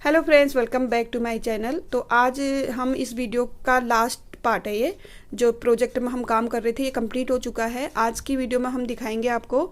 Hello friends, welcome back to my channel. तो आज हम इस वीडियो का लास्ट पार्ट है। ये जो प्रोजेक्ट में हम काम कर रहे थे ये कंप्लीट हो चुका है। आज की वीडियो में हम दिखाएंगे आपको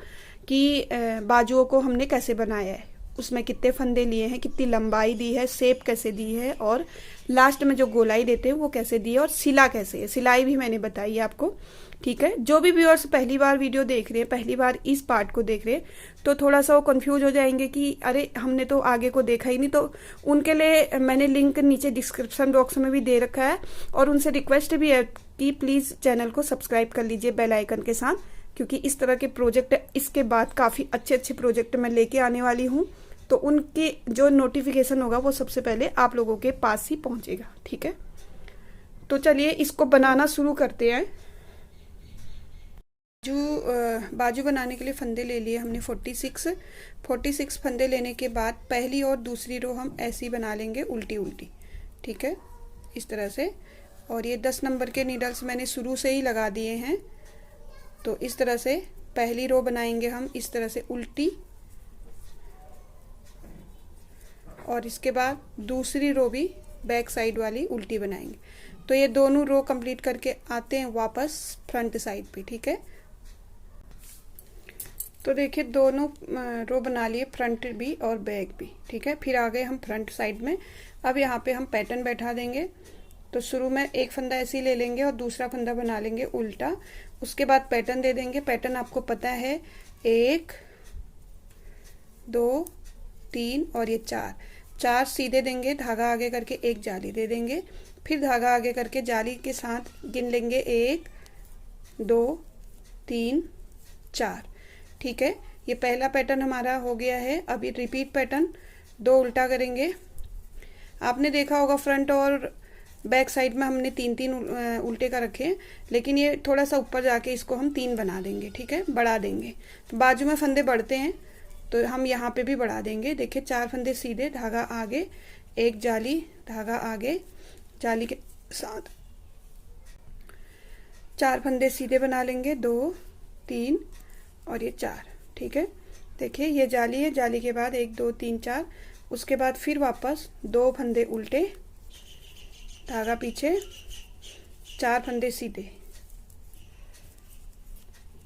कि बाजुओं को हमने कैसे बनाया है, उसमें कितने फंदे लिए हैं, कितनी लंबाई दी है, शेप कैसे दी है और लास्ट में जो गोलाई देते हैं वो कैसे दी है और सिला कैसे है। सिलाई भी मैंने बताई है आपको। ठीक है, जो भी व्यूअर्स पहली बार वीडियो देख रहे हैं, पहली बार इस पार्ट को देख रहे हैं, तो थोड़ा सा वो कंफ्यूज हो जाएंगे कि अरे हमने तो आगे को देखा ही नहीं। तो उनके लिए मैंने लिंक नीचे डिस्क्रिप्शन बॉक्स में भी दे रखा है और उनसे रिक्वेस्ट भी है कि प्लीज़ चैनल को सब्सक्राइब कर लीजिए बेल आइकन के साथ, क्योंकि इस तरह के प्रोजेक्ट इसके बाद काफ़ी अच्छे अच्छे प्रोजेक्ट मैं लेके आने वाली हूँ। तो उनके जो नोटिफिकेशन होगा वो सबसे पहले आप लोगों के पास ही पहुँचेगा। ठीक है, तो चलिए इसको बनाना शुरू करते हैं। बाजू बनाने के लिए फंदे ले लिए हमने 46 फंदे लेने के बाद पहली और दूसरी रो हम ऐसी बना लेंगे उल्टी उल्टी। ठीक है, इस तरह से। और ये 10 नंबर के नीडल्स मैंने शुरू से ही लगा दिए हैं। तो इस तरह से पहली रो बनाएंगे हम इस तरह से उल्टी, और इसके बाद दूसरी रो भी बैक साइड वाली उल्टी बनाएंगे। तो ये दोनों रो कंप्लीट करके आते हैं वापस फ्रंट साइड पे। ठीक है, तो देखिए दोनों रो बना लिए, फ्रंट भी और बैक भी। ठीक है, फिर आ गए हम फ्रंट साइड में। अब यहाँ पे हम पैटर्न बैठा देंगे। तो शुरू में एक फंदा ऐसे ही ले लेंगे और दूसरा फंदा बना लेंगे उल्टा। उसके बाद पैटर्न दे देंगे। पैटर्न आपको पता है 1 2 3 और ये 4 सीधे देंगे, धागा आगे करके एक जाली दे देंगे, फिर धागा आगे करके जाली के साथ गिन लेंगे 1 2 3 4। ठीक है, ये पहला पैटर्न हमारा हो गया है। अभी रिपीट पैटर्न 2 उल्टा करेंगे। आपने देखा होगा फ्रंट और बैक साइड में हमने 3 उल्टे का रखे हैं, लेकिन ये थोड़ा सा ऊपर जाके इसको हम 3 बना देंगे। ठीक है, बढ़ा देंगे। तो बाजू में फंदे बढ़ते हैं तो हम यहाँ पे भी बढ़ा देंगे। देखिए 4 फंदे सीधे, धागा आगे, एक जाली, धागा आगे, जाली के साथ 4 फंदे सीधे बना लेंगे, 2 3 और ये 4। ठीक है, देखिए ये जाली है, जाली के बाद 1 2 3 4। उसके बाद फिर वापस 2 फंदे उल्टे, धागा पीछे, 4 फंदे सीधे।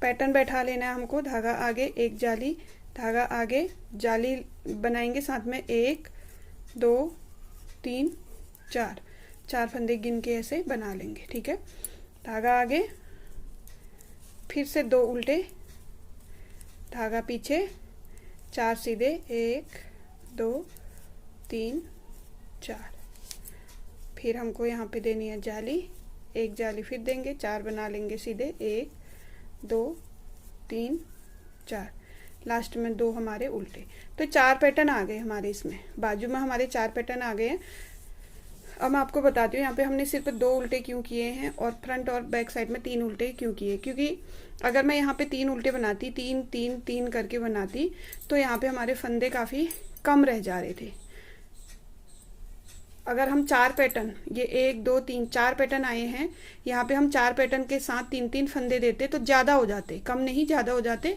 पैटर्न बैठा लेना है हमको। धागा आगे, एक जाली, धागा आगे, जाली बनाएंगे साथ में 1 2 3 4 फंदे गिन के ऐसे बना लेंगे। ठीक है, धागा आगे, फिर से 2 उल्टे, धागा पीछे, 4 सीधे, 1 2 3 4। फिर हमको यहाँ पे देनी है जाली, एक जाली फिर देंगे, 4 बना लेंगे सीधे, 1 2 3 4, लास्ट में 2 हमारे उल्टे। तो 4 पैटर्न आ गए हमारे इसमें, बाजू में हमारे 4 पैटर्न आ गए हैं। अब मैं आपको बताती हूँ यहाँ पे हमने सिर्फ 2 उल्टे क्यों किए हैं और फ्रंट और बैक साइड में 3 उल्टे क्यों किए। क्योंकि अगर मैं यहाँ पे 3 उल्टे बनाती, 3 3 3 करके बनाती, तो यहाँ पे हमारे फंदे काफ़ी कम रह जा रहे थे। अगर हम 4 पैटर्न, ये 1 2 3 4 पैटर्न आए हैं, यहाँ पे हम 4 पैटर्न के साथ 3 फंदे देते तो ज़्यादा हो जाते, कम नहीं ज़्यादा हो जाते।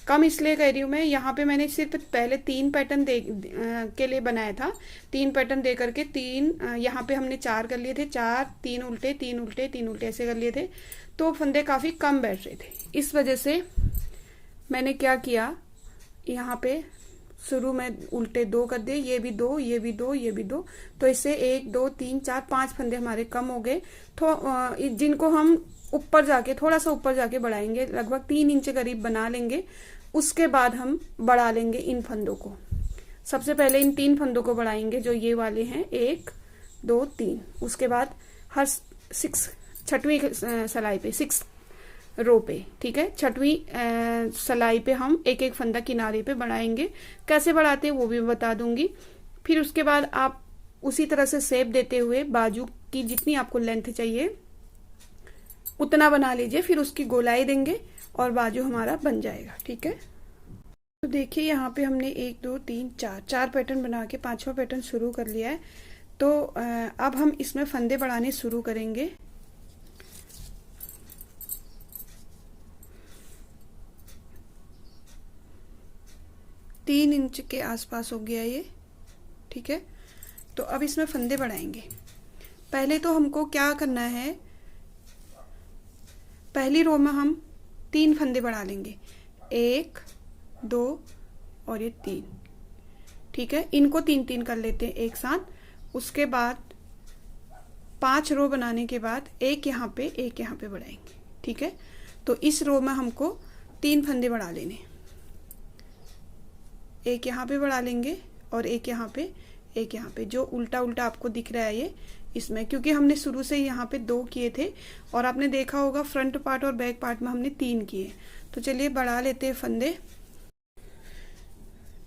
कम इसलिए कह रही हूँ मैं, यहाँ पे मैंने सिर्फ पहले 3 पैटर्न के लिए बनाया था। 3 पैटर्न दे करके 3, यहाँ पे हमने 4 कर लिए थे, 4 3 उल्टे 3 उल्टे 3 उल्टे ऐसे कर लिए थे, तो फंदे काफ़ी कम बैठ रहे थे। इस वजह से मैंने क्या किया, यहाँ पे शुरू में उल्टे 2 कर दिए, ये भी 2 ये भी 2 ये भी 2, तो इससे 1 2 3 4 5 फंदे हमारे कम हो गए। तो जिनको हम ऊपर जाके, थोड़ा सा ऊपर जाके बढ़ाएंगे, लगभग 3 इंच करीब बना लेंगे। उसके बाद हम बढ़ा लेंगे इन फंदों को। सबसे पहले इन 3 फंदों को बढ़ाएंगे जो ये वाले हैं, 1 2 3। उसके बाद हर 6वीं सलाई पे, 6 रो पे, ठीक है, 6वीं सलाई पे हम एक एक फंदा किनारे पे बढ़ाएंगे। कैसे बढ़ाते हैं वो भी बता दूंगी। फिर उसके बाद आप उसी तरह से शेप देते हुए बाजू की जितनी आपको लेंथ चाहिए उतना बना लीजिए, फिर उसकी गोलाई देंगे और बाजू हमारा बन जाएगा। ठीक है, तो देखिए यहाँ पे हमने 1 2 3 4 पैटर्न बना के 5वां पैटर्न शुरू कर लिया है। तो अब हम इसमें फंदे बढ़ाने शुरू करेंगे। तीन इंच के आसपास हो गया ये। ठीक है, तो अब इसमें फंदे बढ़ाएंगे। पहले तो हमको क्या करना है, पहली रो में हम 3 फंदे बढ़ा लेंगे, 1 2 और ये 3। ठीक है, इनको 3-3 कर लेते हैं एक साथ। उसके बाद 5 रो बनाने के बाद एक यहाँ पे बढ़ाएंगे। ठीक है, तो इस रो में हमको 3 फंदे बढ़ा लेने, एक यहाँ पे बढ़ा लेंगे और एक यहाँ पे, जो उल्टा उल्टा आपको दिख रहा है ये इसमें, क्योंकि हमने शुरू से यहाँ पे 2 किए थे और आपने देखा होगा फ्रंट पार्ट और बैक पार्ट में हमने 3 किए। तो चलिए बढ़ा लेते हैं फंदे।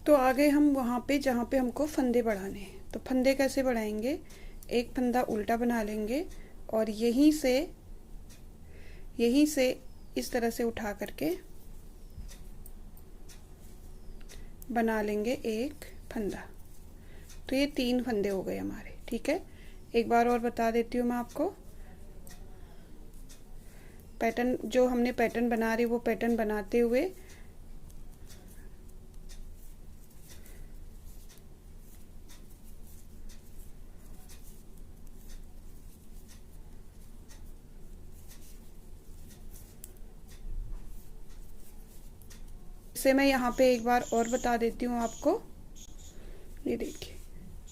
तो आ गए हम वहाँ पे जहाँ पे हमको फंदे बढ़ाने हैं। तो फंदे कैसे बढ़ाएंगे, एक फंदा उल्टा बना लेंगे और यहीं से इस तरह से उठा करके बना लेंगे एक फंदा। तो ये 3 फंदे हो गए हमारे। ठीक है, एक बार और बता देती हूँ मैं आपको, पैटर्न जो हमने पैटर्न बना रहे वो पैटर्न बनाते हुए से मैं यहाँ पे एक बार और बता देती हूँ आपको। ये देखिए,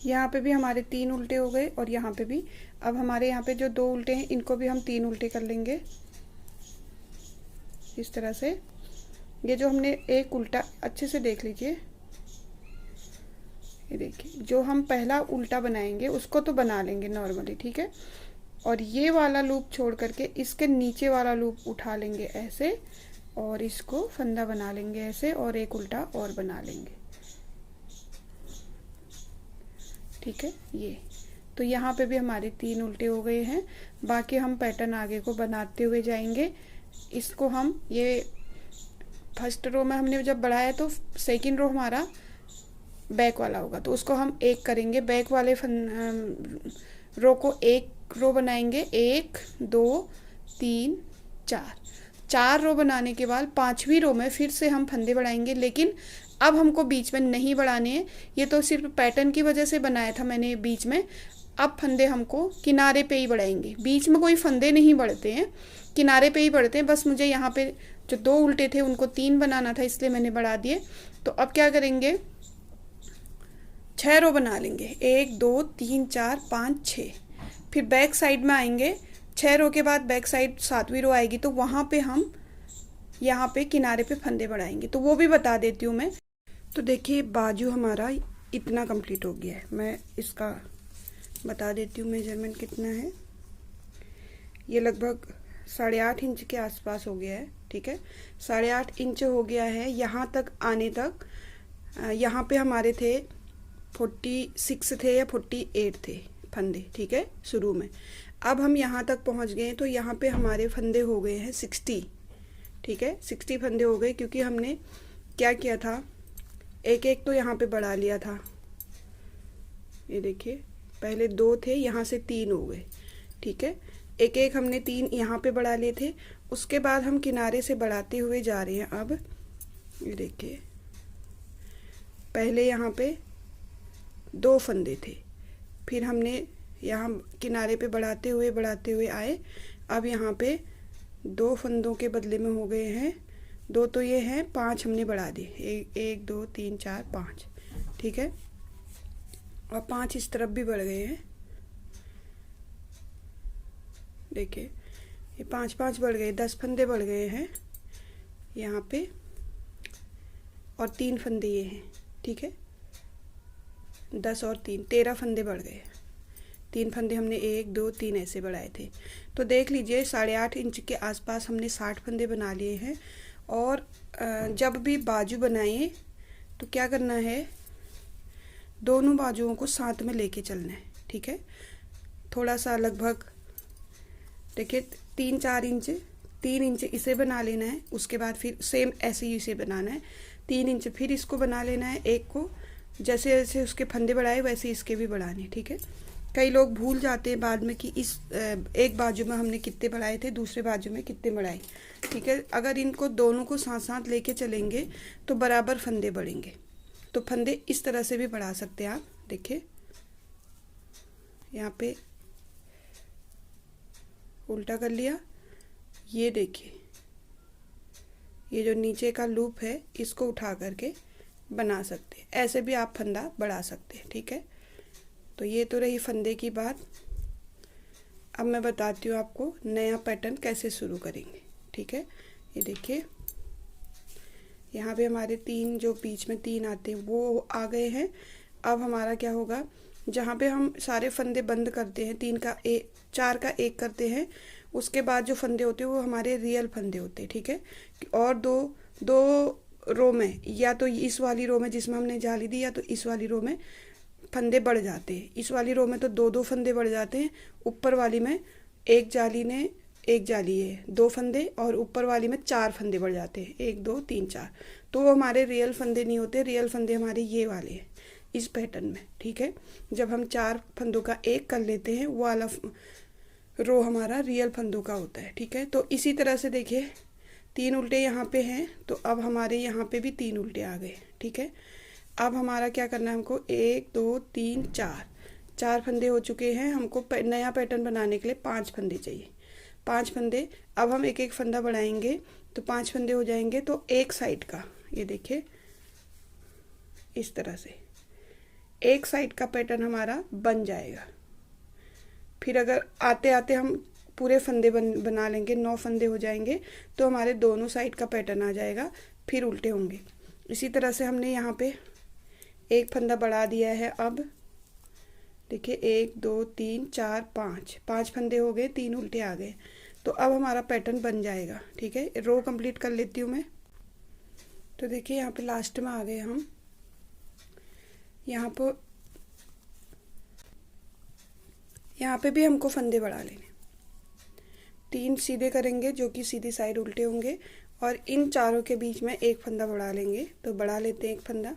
यहाँ पे भी हमारे 3 उल्टे हो गए और यहाँ पे भी। अब हमारे यहाँ पे जो 2 उल्टे हैं इनको भी हम 3 उल्टे कर लेंगे इस तरह से। ये जो हमने एक उल्टा, अच्छे से देख लीजिए, ये देखिए जो हम पहला उल्टा बनाएंगे उसको तो बना लेंगे नॉर्मली। ठीक है, और ये वाला लूप छोड़ करके इसके नीचे वाला लूप उठा लेंगे ऐसे और इसको फंदा बना लेंगे ऐसे और एक उल्टा और बना लेंगे। ठीक है, ये तो यहाँ पे भी हमारे 3 उल्टे हो गए हैं। बाकी हम पैटर्न आगे को बनाते हुए जाएंगे। इसको हम, ये फर्स्ट रो में हमने जब बढ़ाया तो सेकंड रो हमारा बैक वाला होगा, तो उसको हम 1 करेंगे। बैक वाले रो को 1 रो बनाएंगे, 1 2 3 4 रो बनाने के बाद 5वीं रो में फिर से हम फंदे बढ़ाएंगे, लेकिन अब हमको बीच में नहीं बढ़ाने हैं। ये तो सिर्फ पैटर्न की वजह से बनाया था मैंने बीच में। अब फंदे हमको किनारे पे ही बढ़ाएंगे, बीच में कोई फंदे नहीं बढ़ते हैं, किनारे पे ही बढ़ते हैं। बस मुझे यहाँ पे जो 2 उल्टे थे उनको 3 बनाना था, इसलिए मैंने बढ़ा दिए। तो अब क्या करेंगे, 6 रो बना लेंगे, 1 2 3 4 5 6। फिर बैक साइड में आएंगे, 6 रो के बाद बैक साइड 7वीं रो आएगी, तो वहाँ पे हम यहाँ पे किनारे पे फंदे बढ़ाएंगे। तो वो भी बता देती हूँ मैं। तो देखिए बाजू हमारा इतना कंप्लीट हो गया है। मैं इसका बता देती हूँ मेजरमेंट कितना है। ये लगभग 8.5 इंच के आसपास हो गया है। ठीक है, 8.5 इंच हो गया है यहाँ तक आने तक। यहाँ पे हमारे थे 46 थे या 48 थे फंदे। ठीक है, शुरू में। अब हम यहाँ तक पहुँच गए, तो यहाँ पे हमारे फंदे हो गए हैं 60। ठीक है, 60 फंदे हो गए, क्योंकि हमने क्या किया था, एक तो यहाँ पे बढ़ा लिया था। ये देखिए, पहले 2 थे, यहाँ से 3 हो गए। ठीक है, एक हमने 3 यहाँ पे बढ़ा लिए थे। उसके बाद हम किनारे से बढ़ाते हुए जा रहे हैं। अब ये देखिए, पहले यहाँ पे 2 फंदे थे, फिर हमने यहाँ किनारे पे बढ़ाते हुए आए। अब यहाँ पे 2 फंदों के बदले में हो गए हैं 2, तो ये हैं 5 हमने बढ़ा दिए, 1 2 3 4 5। ठीक है, और 5 इस तरफ भी बढ़ गए हैं। देखिए, ये 5 बढ़ गए, 10 फंदे बढ़ गए हैं यहाँ पे, और 3 फंदे ये हैं। ठीक है, 10 और 3 13 फंदे बढ़ गए। 3 फंदे हमने 1 2 3 ऐसे बढ़ाए थे। तो देख लीजिए 8.5 इंच के आसपास हमने 60 फंदे बना लिए हैं। और जब भी बाजू बनाएं तो क्या करना है, दोनों बाजुओं को साथ में लेके चलना है। ठीक है, थोड़ा सा लगभग देखिए 3-4 इंच, 3 इंच इसे बना लेना है। उसके बाद फिर सेम ऐसे ही इसे बनाना है, 3 इंच फिर इसको बना लेना है। एक को जैसे जैसे उसके फंदे बढ़ाए वैसे इसके भी बढ़ाने। ठीक है, कई लोग भूल जाते हैं बाद में कि इस एक बाजू में हमने कितने बढ़ाए थे, दूसरे बाजू में कितने बढ़ाए। ठीक है, अगर इनको दोनों को साथ साथ लेके चलेंगे तो बराबर फंदे बढ़ेंगे। तो फंदे इस तरह से भी बढ़ा सकते हैं आप। देखिए, यहाँ पे उल्टा कर लिया। ये देखिए, ये जो नीचे का लूप है इसको उठा करके बना सकते हैं। ऐसे भी आप फंदा बढ़ा सकते हैं, ठीक है। तो ये तो रही फंदे की बात। अब मैं बताती हूँ आपको नया पैटर्न कैसे शुरू करेंगे, ठीक है। ये देखिए, यहाँ पे हमारे 3 जो बीच में 3 आते हैं वो आ गए हैं। अब हमारा क्या होगा, जहाँ पे हम सारे फंदे बंद करते हैं, 4 का 1 करते हैं, उसके बाद जो फंदे होते हैं वो हमारे रियल फंदे होते हैं, ठीक है। और दो रो में, या तो इस वाली रो में जिसमें हमने जाली दी, या तो इस वाली रो में फंदे बढ़ जाते हैं। इस वाली रो में तो 2 फंदे बढ़ जाते हैं, ऊपर वाली में एक जाली है 2 फंदे, और ऊपर वाली में 4 फंदे बढ़ जाते हैं, 1 2 3 4। तो वो हमारे रियल फंदे नहीं होते। रियल फंदे हमारे ये वाले हैं इस पैटर्न में, ठीक है। जब हम 4 फंदों का 1 कर लेते हैं वो वाला रो हमारा रियल फंदों का होता है, ठीक है। तो इसी तरह से देखिए 3 उल्टे यहाँ पे हैं, तो अब हमारे यहाँ पे भी 3 उल्टे आ गए, ठीक है। अब हमारा क्या करना है, हमको 1 2 3 4 फंदे हो चुके हैं। हमको नया पैटर्न बनाने के लिए 5 फंदे चाहिए, 5 फंदे। अब हम एक एक फंदा बढ़ाएंगे तो 5 फंदे हो जाएंगे। तो एक साइड का, ये देखिए इस तरह से एक साइड का पैटर्न हमारा बन जाएगा। फिर अगर आते आते हम पूरे फंदे बना लेंगे, 9 फंदे हो जाएंगे, तो हमारे दोनों साइड का पैटर्न आ जाएगा, फिर उल्टे होंगे। इसी तरह से हमने यहाँ पे एक फंदा बढ़ा दिया है। अब देखिए 1 2 3 4 5 फंदे हो गए, 3 उल्टे आ गए। तो अब हमारा पैटर्न बन जाएगा, ठीक है। रो कंप्लीट कर लेती हूँ मैं। तो देखिए यहाँ पे लास्ट में आ गए हम। यहाँ पे भी हमको फंदे बढ़ा लेने, 3 सीधे करेंगे जो कि सीधी साइड उल्टे होंगे, और इन चारों के बीच में एक फंदा बढ़ा लेंगे। तो बढ़ा लेते हैं एक फंदा।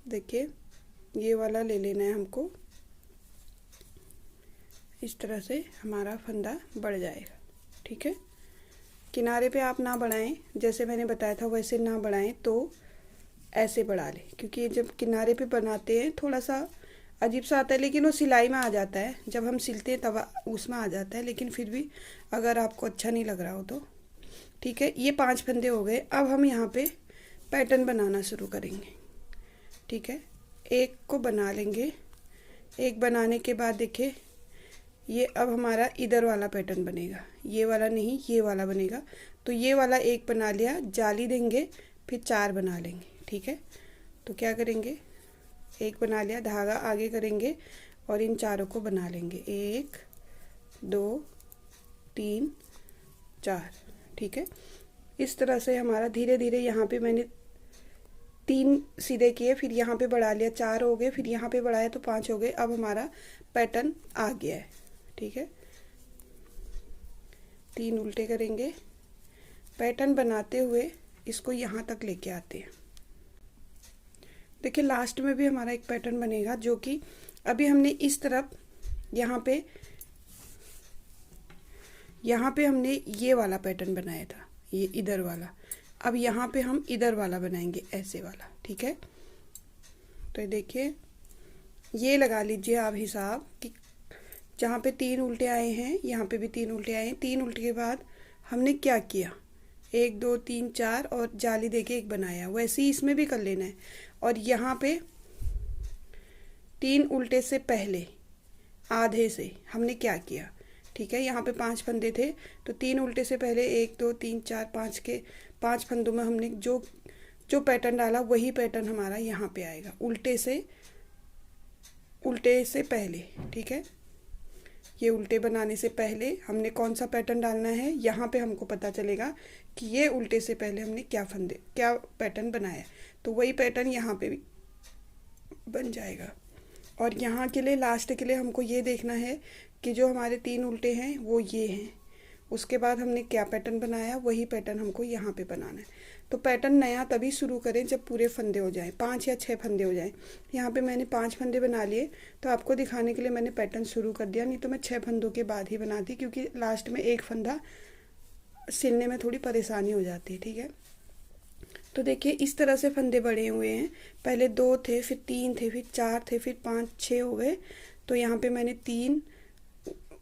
देखिए ये वाला ले लेना है हमको, इस तरह से हमारा फंदा बढ़ जाएगा, ठीक है। किनारे पे आप ना बढ़ाएं, जैसे मैंने बताया था वैसे ना बढ़ाएं, तो ऐसे बढ़ा लें, क्योंकि जब किनारे पे बनाते हैं थोड़ा सा अजीब सा आता है, लेकिन वो सिलाई में आ जाता है। जब हम सिलते हैं तब उसमें आ जाता है, लेकिन फिर भी अगर आपको अच्छा नहीं लग रहा हो तो ठीक है। ये 5 फंदे हो गए। अब हम यहाँ पे पैटर्न बनाना शुरू करेंगे, ठीक है। एक को बना लेंगे। एक बनाने के बाद देखिए ये अब हमारा इधर वाला पैटर्न बनेगा, ये वाला नहीं, ये वाला बनेगा। तो ये वाला एक बना लिया, जाली देंगे, फिर 4 बना लेंगे, ठीक है। तो क्या करेंगे, एक बना लिया, धागा आगे करेंगे और इन चारों को बना लेंगे, 1 2 3 4, ठीक है। इस तरह से हमारा धीरे धीरे, यहाँ पे मैंने 3 सीधे किए, फिर यहाँ पे बढ़ा लिया, 4 हो गए, फिर यहाँ पे बढ़ाया तो 5 हो गए। अब हमारा पैटर्न आ गया है, ठीक है। 3 उल्टे करेंगे, पैटर्न बनाते हुए इसको यहाँ तक लेके आते हैं। देखिए लास्ट में भी हमारा एक पैटर्न बनेगा, जो कि अभी हमने इस तरफ यहाँ पे हमने ये वाला पैटर्न बनाया था, ये इधर वाला। अब यहाँ पे हम इधर वाला बनाएंगे, ऐसे वाला, ठीक है। तो ये देखिए, ये लगा लीजिए आप हिसाब कि जहाँ पे 3 उल्टे आए हैं यहाँ पे भी 3 उल्टे आए हैं। 3 उल्टे के बाद हमने क्या किया, 1 2 3 4 और जाली देके एक बनाया, वैसे ही इसमें भी कर लेना है। और यहाँ पे 3 उल्टे से पहले आधे से हमने क्या किया, ठीक है। यहाँ पे 5 फंदे थे, तो 3 उल्टे से पहले 1 2 3 4 5 के 5 फंदों में हमने जो पैटर्न डाला वही पैटर्न हमारा यहाँ पे आएगा, उल्टे से पहले, ठीक है। ये उल्टे बनाने से पहले हमने कौन सा पैटर्न डालना है, यहाँ पे हमको पता चलेगा कि ये उल्टे से पहले हमने क्या पैटर्न बनाया, तो वही पैटर्न यहाँ पे भी बन जाएगा। और यहाँ के लिए लास्ट के लिए हमको ये देखना है कि जो हमारे 3 उल्टे हैं वो ये हैं, उसके बाद हमने क्या पैटर्न बनाया वही पैटर्न हमको यहाँ पे बनाना है। तो पैटर्न नया तभी शुरू करें जब पूरे फंदे हो जाएं, 5 या 6 फंदे हो जाएं। यहाँ पे मैंने 5 फंदे बना लिए, तो आपको दिखाने के लिए मैंने पैटर्न शुरू कर दिया, नहीं तो मैं 6 फंदों के बाद ही बनाती, क्योंकि लास्ट में एक फंदा सिलने में थोड़ी परेशानी हो जाती है, ठीक है। तो देखिए इस तरह से फंदे बड़े हुए हैं, पहले 2 थे, फिर 3 थे, फिर 4 थे, फिर 5 6 हो गए। तो यहाँ पे मैंने 3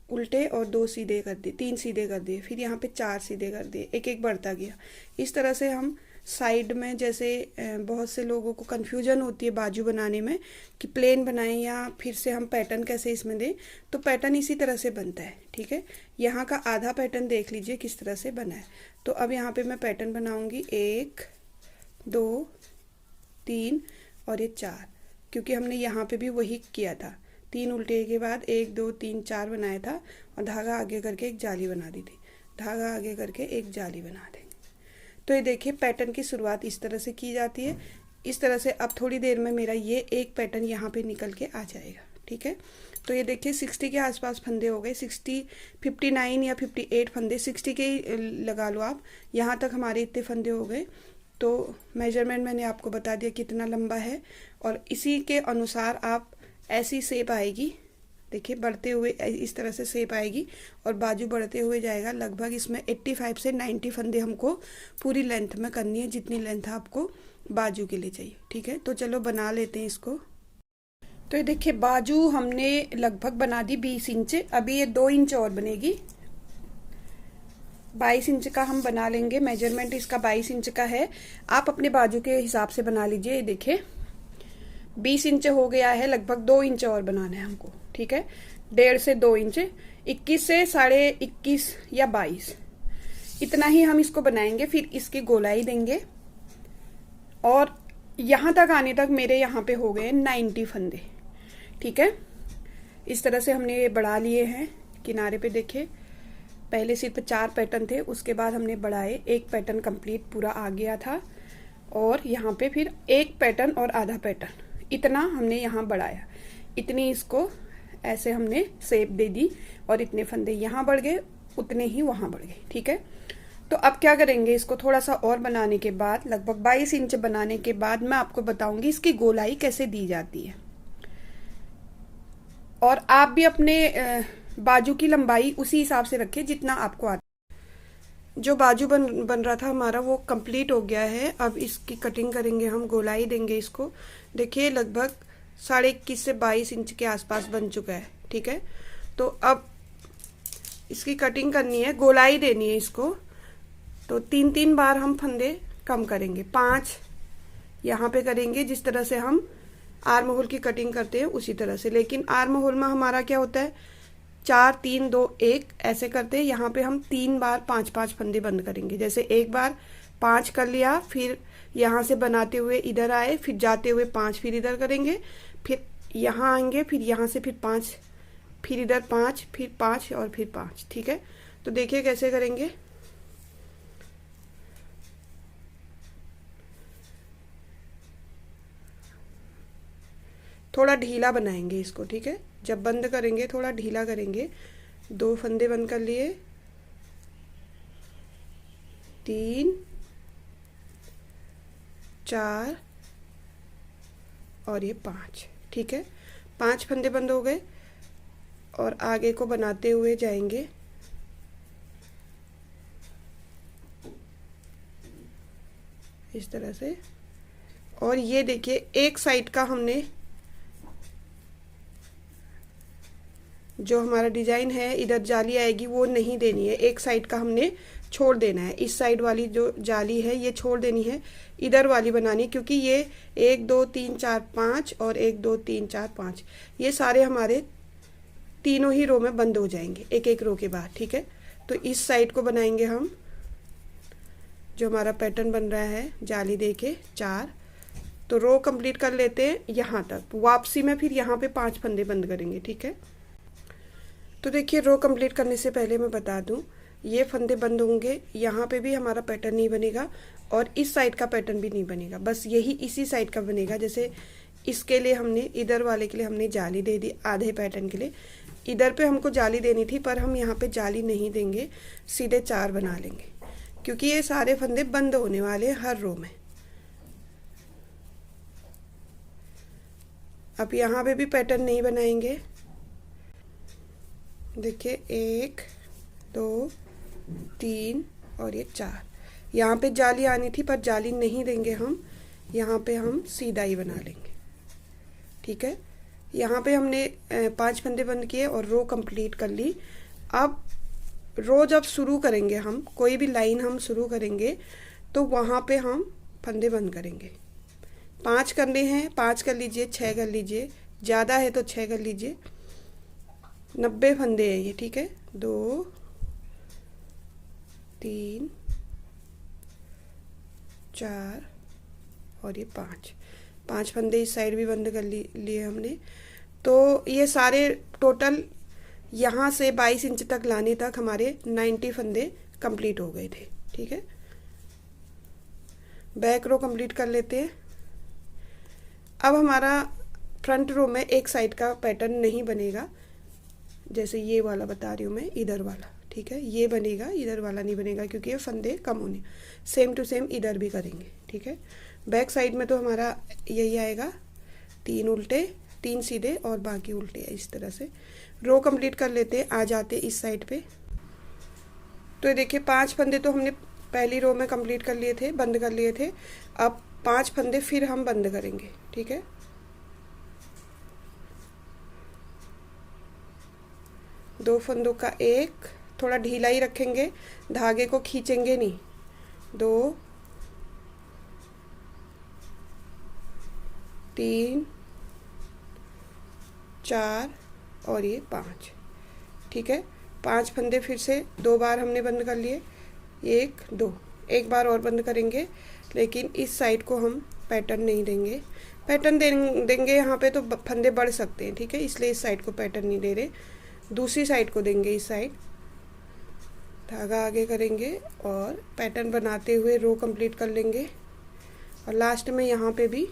उल्टे और 2 सीधे कर दिए, 3 सीधे कर दिए, फिर यहाँ पे 4 सीधे कर दिए, एक एक बढ़ता गया। इस तरह से हम साइड में, जैसे बहुत से लोगों को कन्फ्यूजन होती है बाजू बनाने में कि प्लेन बनाएं या फिर से हम पैटर्न कैसे इसमें दें, तो पैटर्न इसी तरह से बनता है। ठीक है, यहाँ का आधा पैटर्न देख लीजिए किस तरह से बना है। तो अब यहाँ पे मैं पैटर्न बनाऊंगी 1 2 3 और ये 4, क्योंकि हमने यहाँ पे भी वही किया था, 3 उल्टे के बाद 1 2 3 4 बनाया था और धागा आगे करके एक जाली बना दी थी, धागा आगे करके एक जाली बना देंगे। तो ये देखिए पैटर्न की शुरुआत इस तरह से की जाती है। इस तरह से अब थोड़ी देर में मेरा ये एक पैटर्न यहाँ पे निकल के आ जाएगा। ठीक है, तो ये देखिए 60 के आसपास फंदे हो गए, 60 59 या 58 फंदे, 60 के ही लगा लो आप। यहाँ तक हमारे इतने फंदे हो गए। तो मेजरमेंट मैंने आपको बता दिया कितना लंबा है, और इसी के अनुसार आप ऐसी शेप आएगी, देखिए बढ़ते हुए इस तरह से शेप आएगी और बाजू बढ़ते हुए जाएगा। लगभग इसमें 85 से 90 फंदे हमको पूरी लेंथ में करनी है, जितनी लेंथ आपको बाजू के लिए चाहिए। ठीक है, तो चलो बना लेते हैं इसको। तो ये देखिए बाजू हमने लगभग बना दी 20 इंच, अभी ये 2 इंच और बनेगी। 22 इंच का हम बना लेंगे, मेजरमेंट इसका 22 इंच का है, आप अपने बाजू के हिसाब से बना लीजिए। ये देखिए 20 इंच हो गया है, लगभग 2 इंच और बनाना है हमको। ठीक है, 1.5 से 2 इंच, 21 से 21.5 या 22, इतना ही हम इसको बनाएंगे। फिर इसकी गोलाई देंगे और यहाँ तक आने तक मेरे यहाँ पे हो गए 90 फंदे। ठीक है, इस तरह से हमने ये बढ़ा लिए हैं। किनारे पे देखिए पहले सिर्फ 4 पैटर्न थे, उसके बाद हमने बढ़ाए, एक पैटर्न कंप्लीट पूरा आ गया था, और यहाँ पे फिर एक पैटर्न और आधा पैटर्न, इतना हमने यहाँ बढ़ाया, इतनी इसको ऐसे हमने शेप दे दी, और इतने फंदे यहाँ बढ़ गए, उतने ही वहां बढ़ गए। ठीक है, तो अब क्या करेंगे, इसको थोड़ा सा और बनाने के बाद, लगभग 22 इंच बनाने के बाद मैं आपको बताऊंगी इसकी गोलाई कैसे दी जाती है। और आप भी अपने बाजू की लंबाई उसी हिसाब से रखिए जितना आपको आता है। जो बाजू बन रहा था हमारा वो कंप्लीट हो गया है। अब इसकी कटिंग करेंगे हम, गोलाई देंगे इसको। देखिए लगभग 21.5 से 22 इंच के आसपास बन चुका है। ठीक है, तो अब इसकी कटिंग करनी है, गोलाई देनी है इसको। तो 3-3 बार हम फंदे कम करेंगे, 5 यहाँ पे करेंगे, जिस तरह से हम आर्म होल की कटिंग करते हैं उसी तरह से। लेकिन आर्म होल में हमारा क्या होता है, 4 3 2 1 ऐसे करते हैं। यहाँ पे हम 3 बार 5-5 फंदे बंद करेंगे। जैसे एक बार 5 कर लिया, फिर यहाँ से बनाते हुए इधर आए, फिर जाते हुए 5, फिर इधर करेंगे, फिर यहाँ आएंगे, फिर यहाँ से फिर 5, फिर इधर 5, फिर 5 और फिर 5। ठीक है, तो देखिए कैसे करेंगे। थोड़ा ढीला बनाएंगे इसको। ठीक है, जब बंद करेंगे थोड़ा ढीला करेंगे। 2 फंदे बंद कर लिए, 3 4 और ये 5। ठीक है, 5 फंदे बंद हो गए, और आगे को बनाते हुए जाएंगे। इस तरह से। और ये देखिए एक साइड का हमने, जो हमारा डिजाइन है इधर जाली आएगी वो नहीं देनी है, एक साइड का हमने छोड़ देना है। इस साइड वाली जो जाली है ये छोड़ देनी है, इधर वाली बनानी, क्योंकि ये 1 2 3 4 5 और 1 2 3 4 5 ये सारे हमारे तीनों ही रो में बंद हो जाएंगे, एक एक रो के बाद। ठीक है, तो इस साइड को बनाएंगे हम, जो हमारा पैटर्न बन रहा है जाली देके 4। तो रो कंप्लीट कर लेते हैं यहाँ तक। वापसी में फिर यहाँ पे 5 फंदे बंद करेंगे। ठीक है, तो देखिए रो कंप्लीट करने से पहले मैं बता दूं, ये फंदे बंद होंगे, यहाँ पे भी हमारा पैटर्न नहीं बनेगा, और इस साइड का पैटर्न भी नहीं बनेगा, बस यही इसी साइड का बनेगा। जैसे इसके लिए हमने, इधर वाले के लिए हमने जाली दे दी, आधे पैटर्न के लिए इधर पे हमको जाली देनी थी, पर हम यहाँ पे जाली नहीं देंगे, सीधे 4 बना लेंगे, क्योंकि ये सारे फंदे बंद होने वाले हैं हर रो में। अब यहाँ पे भी पैटर्न नहीं बनाएंगे। देखिए 1 2 3 और ये 4, यहाँ पे जाली आनी थी पर जाली नहीं देंगे हम, यहाँ पे हम सीधा ही बना लेंगे। ठीक है, यहाँ पे हमने 5 फंदे बंद किए और रो कंप्लीट कर ली। अब रो जब शुरू करेंगे, हम कोई भी लाइन हम शुरू करेंगे तो वहाँ पे हम फंदे बंद करेंगे। 5 करने हैं, 5 कर लीजिए, 6 कर लीजिए, ज़्यादा है तो 6 कर लीजिए। 90 फंदे हैं ये, ठीक है। 2 3 4 और ये 5 फंदे इस साइड भी बंद कर लिए हमने। तो ये सारे टोटल यहाँ से 22 इंच तक लाने तक हमारे 90 फंदे कंप्लीट हो गए थे, ठीक है। बैक रो कंप्लीट कर लेते हैं। अब हमारा फ्रंट रो में एक साइड का पैटर्न नहीं बनेगा, जैसे ये वाला बता रही हूँ मैं, इधर वाला, ठीक है। ये बनेगा, इधर वाला नहीं बनेगा क्योंकि ये फंदे कम होने। सेम टू सेम इधर भी करेंगे, ठीक है। बैक साइड में तो हमारा यही आएगा, 3 उल्टे 3 सीधे और बाकी उल्टे, इस तरह से रो कंप्लीट कर लेते। आ जाते इस साइड पे। तो ये देखिए 5 फंदे तो हमने पहली रो में कंप्लीट कर लिए थे, बंद कर लिए थे। अब 5 फंदे फिर हम बंद करेंगे, ठीक है। दो फंदों का एक, थोड़ा ढीला ही रखेंगे, धागे को खींचेंगे नहीं। 2 3 4 और ये 5, ठीक है। 5 फंदे फिर से 2 बार हमने बंद कर लिए, 1 2, एक बार और बंद करेंगे, लेकिन इस साइड को हम पैटर्न नहीं देंगे। पैटर्न देंगे यहाँ पे तो फंदे बढ़ सकते हैं, ठीक है, इसलिए इस साइड को पैटर्न नहीं दे रहे। दूसरी साइड को देंगे, इस साइड धागा आगे करेंगे और पैटर्न बनाते हुए रो कंप्लीट कर लेंगे। और लास्ट में यहाँ पे भी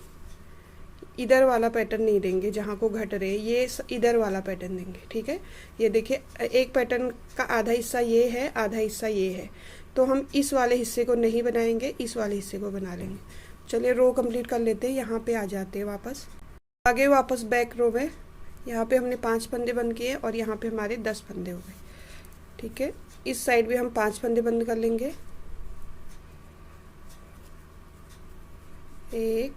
इधर वाला पैटर्न नहीं देंगे जहाँ को घट रहे, ये इधर वाला पैटर्न देंगे, ठीक है। ये देखिए एक पैटर्न का आधा हिस्सा ये है, आधा हिस्सा ये है, तो हम इस वाले हिस्से को नहीं बनाएंगे, इस वाले हिस्से को बना लेंगे। चलिए रो कंप्लीट कर लेते हैं। यहाँ पे आ जाते हैं वापस, आगे वापस बैक रो में। यहाँ पे हमने 5 फंदे बंद किए और यहाँ पे हमारे 10 फंदे हो गए, ठीक है। इस साइड भी हम 5 फंदे बंद कर लेंगे। 1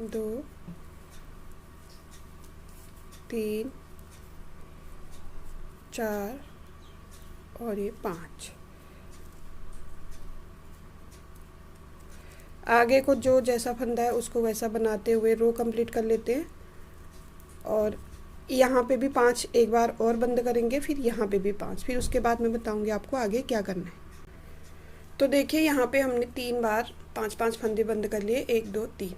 2 3 4 और ये 5। आगे को जो जैसा फंदा है उसको वैसा बनाते हुए रो कंप्लीट कर लेते हैं। और यहाँ पे भी 5 एक बार और बंद करेंगे, फिर यहाँ पे भी 5, फिर उसके बाद मैं बताऊंगी आपको आगे क्या करना है। तो देखिए यहाँ पे हमने 3 बार 5-5 फंदे बंद कर लिए, 1 2 3,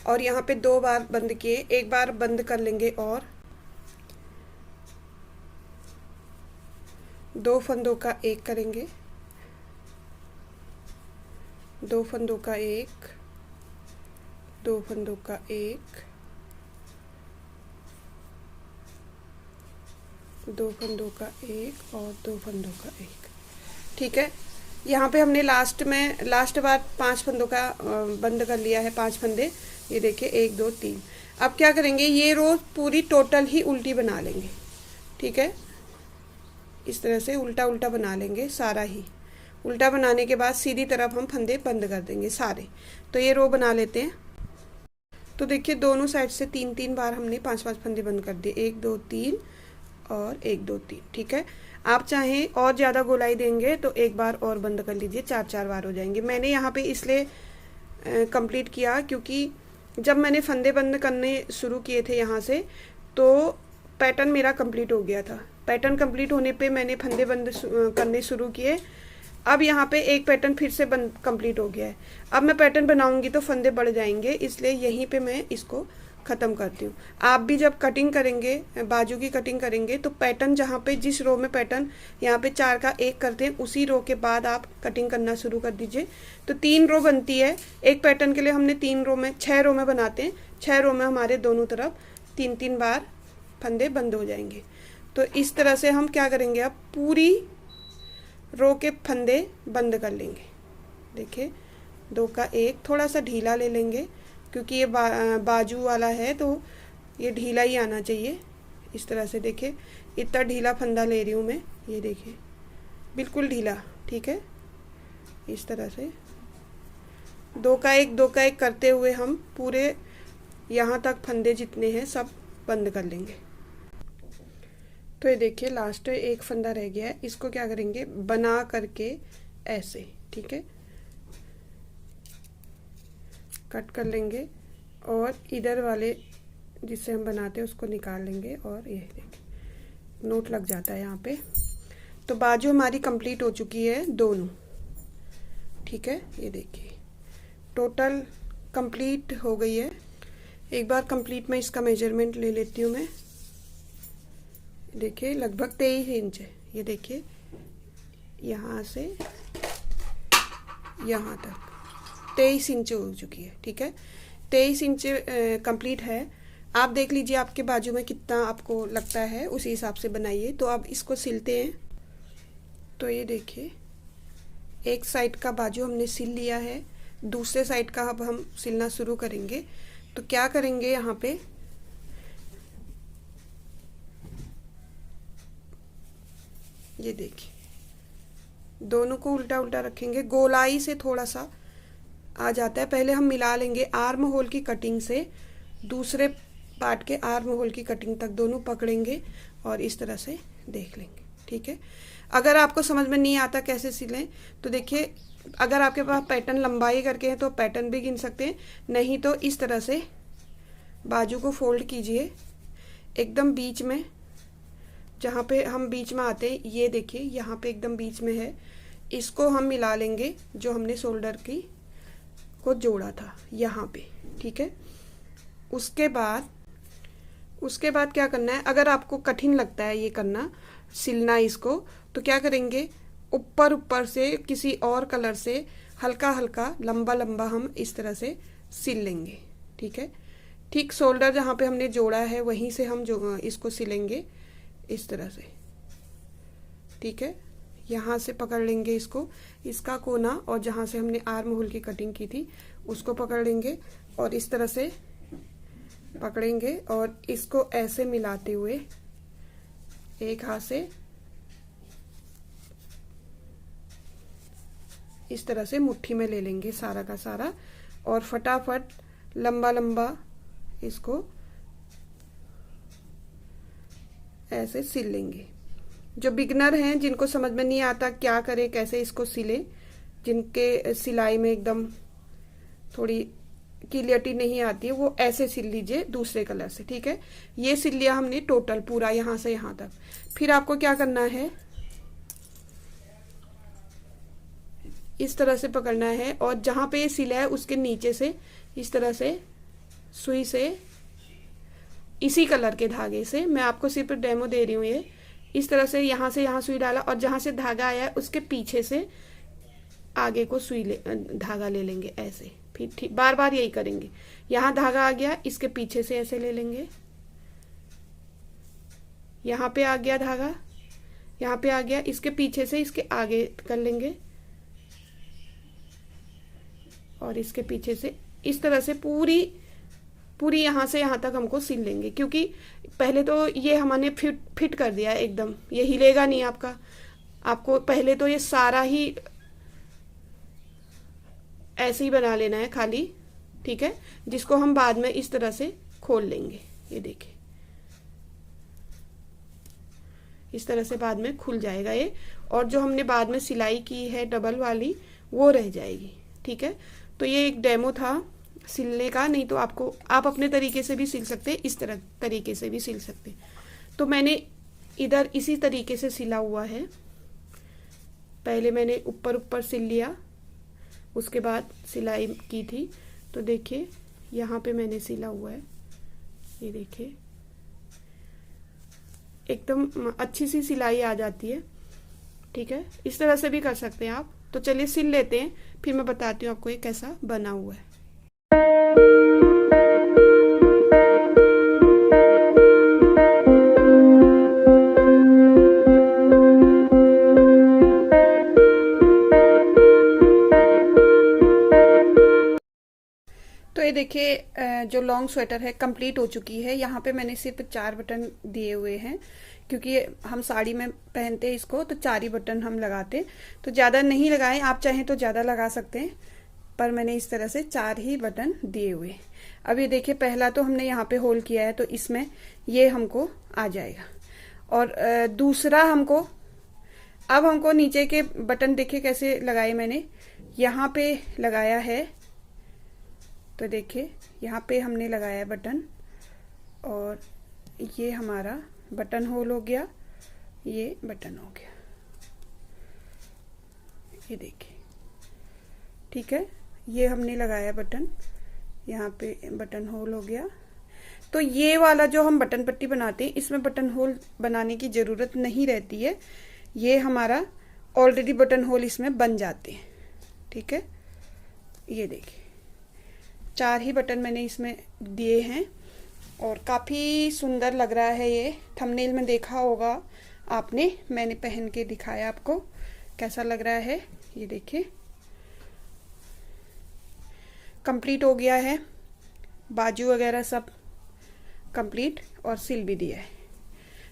और यहाँ पे 2 बार बंद किए, एक बार बंद कर लेंगे और 2 फंदों का एक करेंगे, 2 फंदों का एक, 2 फंदों का एक, 2 फंदों का एक और 2 फंदों का एक, ठीक है। यहाँ पे हमने लास्ट बार 5 फंदों का बंद कर लिया है, 5 फंदे, ये देखिए 1 2 3। अब क्या करेंगे, ये रो पूरी टोटल ही उल्टी बना लेंगे, ठीक है। इस तरह से उल्टा उल्टा बना लेंगे, सारा ही उल्टा बनाने के बाद सीधी तरफ हम फंदे बंद कर देंगे सारे। तो ये रो बना लेते हैं। तो देखिए दोनों साइड से 3-3 बार हमने 5-5 फंदे बंद कर दिए, 1 2 3 और 1 2 3, ठीक है। आप चाहें और ज़्यादा गोलाई देंगे तो एक बार और बंद कर लीजिए, 4-4 बार हो जाएंगे। मैंने यहाँ पे इसलिए कंप्लीट किया क्योंकि जब मैंने फंदे बंद करने शुरू किए थे यहाँ से, तो पैटर्न मेरा कंप्लीट हो गया था। पैटर्न कंप्लीट होने पे मैंने फंदे बंद करने शुरू किए। अब यहाँ पे एक पैटर्न फिर से बंद कंप्लीट हो गया है। अब मैं पैटर्न बनाऊंगी तो फंदे बढ़ जाएंगे, इसलिए यहीं पे मैं इसको ख़त्म करती हूँ। आप भी जब कटिंग करेंगे, बाजू की कटिंग करेंगे, तो पैटर्न जहाँ पे जिस रो में पैटर्न यहाँ पे 4 का 1 करते हैं, उसी रो के बाद आप कटिंग करना शुरू कर दीजिए। तो 3 रो बनती है एक पैटर्न के लिए, हमने 3 रो में 6 रो में बनाते हैं। 6 रो में हमारे दोनों तरफ 3-3 बार फंदे बंद हो जाएंगे। तो इस तरह से हम क्या करेंगे, अब पूरी रो के फंदे बंद कर लेंगे। देखिए 2 का 1, थोड़ा सा ढीला ले लेंगे क्योंकि ये बाजू वाला है तो ये ढीला ही आना चाहिए। इस तरह से देखिए इतना ढीला फंदा ले रही हूँ मैं, ये देखिए बिल्कुल ढीला, ठीक है। इस तरह से दो का एक करते हुए हम पूरे यहाँ तक फंदे जितने हैं सब बंद कर लेंगे। तो ये देखिए लास्ट एक फंदा रह गया है, इसको क्या करेंगे बना करके ऐसे, ठीक है, कट कर लेंगे और इधर वाले जिससे हम बनाते हैं उसको निकाल लेंगे और ये देखिए नोट लग जाता है यहाँ पे। तो बाजू हमारी कंप्लीट हो चुकी है दोनों, ठीक है। ये देखिए टोटल कंप्लीट हो गई है। एक बार कंप्लीट में इसका मेजरमेंट ले लेती हूँ मैं। देखिए लगभग 23 इंच है। ये देखिए यहाँ से यहाँ तक 23 इंच हो चुकी है, ठीक है। 23 इंच कंप्लीट है। आप देख लीजिए आपके बाजू में कितना आपको लगता है, उसी हिसाब से बनाइए। तो अब इसको सिलते हैं। तो ये देखिए एक साइड का बाजू हमने सिल लिया है, दूसरे साइड का अब हम सिलना शुरू करेंगे। तो क्या करेंगे यहाँ पे ये देखिए दोनों को उल्टा उल्टा रखेंगे, गोलाई से थोड़ा सा आ जाता है। पहले हम मिला लेंगे आर्म होल की कटिंग से दूसरे पार्ट के आर्म होल की कटिंग तक, दोनों पकड़ेंगे और इस तरह से देख लेंगे, ठीक है। अगर आपको समझ में नहीं आता कैसे सिलें तो देखिए अगर आपके पास पैटर्न लंबाई करके है तो पैटर्न भी गिन सकते हैं, नहीं तो इस तरह से बाजू को फोल्ड कीजिए एकदम बीच में, जहाँ पे हम बीच में आते हैं ये देखिए यहाँ पे एकदम बीच में है, इसको हम मिला लेंगे जो हमने शोल्डर की को जोड़ा था यहाँ पे, ठीक है। उसके बाद क्या करना है, अगर आपको कठिन लगता है ये करना सिलना इसको, तो क्या करेंगे ऊपर से किसी और कलर से हल्का हल्का लंबा लंबा हम इस तरह से सिल लेंगे, ठीक है। ठीक शोल्डर जहाँ पे हमने जोड़ा है वहीं से हम जो इसको सिलेंगे इस तरह से, ठीक है। यहाँ से पकड़ लेंगे इसको, इसका कोना, और जहाँ से हमने आर्म होल की कटिंग की थी उसको पकड़ लेंगे और इस तरह से पकड़ेंगे और इसको ऐसे मिलाते हुए एक हाथ से इस तरह से मुट्ठी में ले लेंगे सारा का सारा और फटाफट लंबा लंबा इसको ऐसे सिल लेंगे। जो बिगनर हैं जिनको समझ में नहीं आता क्या करें कैसे इसको सिले, जिनके सिलाई में एकदम थोड़ी क्लियरिटी नहीं आती है, वो ऐसे सिल लीजिए दूसरे कलर से, ठीक है। ये सिल लिया हमने टोटल पूरा यहाँ से यहाँ तक। फिर आपको क्या करना है इस तरह से पकड़ना है और जहां पे ये सिला है उसके नीचे से इस तरह से सुई से इसी कलर के धागे से, मैं आपको सिर्फ डेमो दे रही हूँ, ये इस तरह से यहाँ सुई डाला और जहां से धागा आया है उसके पीछे से आगे को धागा ले लेंगे ऐसे। फिर ठीक बार बार यही करेंगे। यहाँ धागा आ गया, इसके पीछे से ऐसे ले लेंगे, यहाँ पे आ गया धागा, यहाँ पे आ गया, इसके पीछे से इसके आगे कर लेंगे और इसके पीछे से इस तरह से पूरी यहाँ से यहाँ तक हमको सिल लेंगे। क्योंकि पहले तो ये हमने फिट कर दिया है एकदम, ये हिलेगा नहीं आपको पहले तो ये सारा ही ऐसे ही बना लेना है खाली, ठीक है, जिसको हम बाद में इस तरह से खोल लेंगे। ये देखिए इस तरह से बाद में खुल जाएगा ये, और जो हमने बाद में सिलाई की है डबल वाली वो रह जाएगी, ठीक है। तो ये एक डेमो था सिलने का, नहीं तो आप अपने तरीके से भी सिल सकते हैं, इस तरह तरीके से भी सिल सकते हैं। तो मैंने इधर इसी तरीके से सिला हुआ है, पहले मैंने ऊपर सिल लिया, उसके बाद सिलाई की थी। तो देखिए यहाँ पे मैंने सिला हुआ है, ये देखिए एकदम अच्छी सी सिलाई आ जाती है, ठीक है। इस तरह से भी कर सकते हैं आप। तो चलिए सिल लेते हैं, फिर मैं बताती हूँ आपको ये कैसा बना हुआ है। तो ये देखिए जो लॉन्ग स्वेटर है कंप्लीट हो चुकी है। यहाँ पे मैंने सिर्फ 4 बटन दिए हुए हैं, क्योंकि हम साड़ी में पहनते हैं इसको, तो 4 ही बटन हम लगाते, तो ज़्यादा नहीं लगाएं। आप चाहें तो ज़्यादा लगा सकते हैं, पर मैंने इस तरह से 4 ही बटन दिए हुए। अब ये देखिए, पहला तो हमने यहाँ पे होल किया है तो इसमें ये हमको आ जाएगा। और दूसरा अब हमको नीचे के बटन देखिए कैसे लगाए मैंने, यहाँ पे लगाया है। तो देखिए यहाँ पे हमने लगाया है बटन, और ये हमारा बटन होल हो गया, ये बटन हो गया, ये देखिए। ठीक है, ये हमने लगाया बटन, यहाँ पे बटन होल हो गया। तो ये वाला जो हम बटन पट्टी बनाते हैं, इसमें बटन होल बनाने की ज़रूरत नहीं रहती है, ये हमारा ऑलरेडी बटन होल इसमें बन जाते हैं। ठीक है, ये देखिए 4 ही बटन मैंने इसमें दिए हैं और काफ़ी सुंदर लग रहा है। ये थंबनेल में देखा होगा आपने, मैंने पहन के दिखाया आपको कैसा लग रहा है। ये देखिए कंप्लीट हो गया है, बाजू वगैरह सब कंप्लीट और सिल भी दिया है।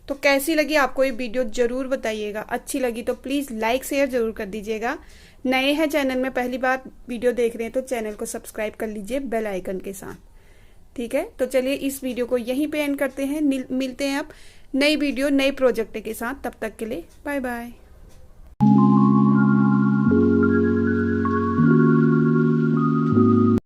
तो कैसी लगी आपको ये वीडियो ज़रूर बताइएगा। अच्छी लगी तो प्लीज़ लाइक शेयर ज़रूर कर दीजिएगा। नए हैं चैनल में, पहली बार वीडियो देख रहे हैं तो चैनल को सब्सक्राइब कर लीजिए बेल आइकन के साथ। ठीक है, तो चलिए इस वीडियो को यहीं पे एंड करते हैं। मिलते हैं अब नई वीडियो नए प्रोजेक्ट के साथ। तब तक के लिए बाय बाय।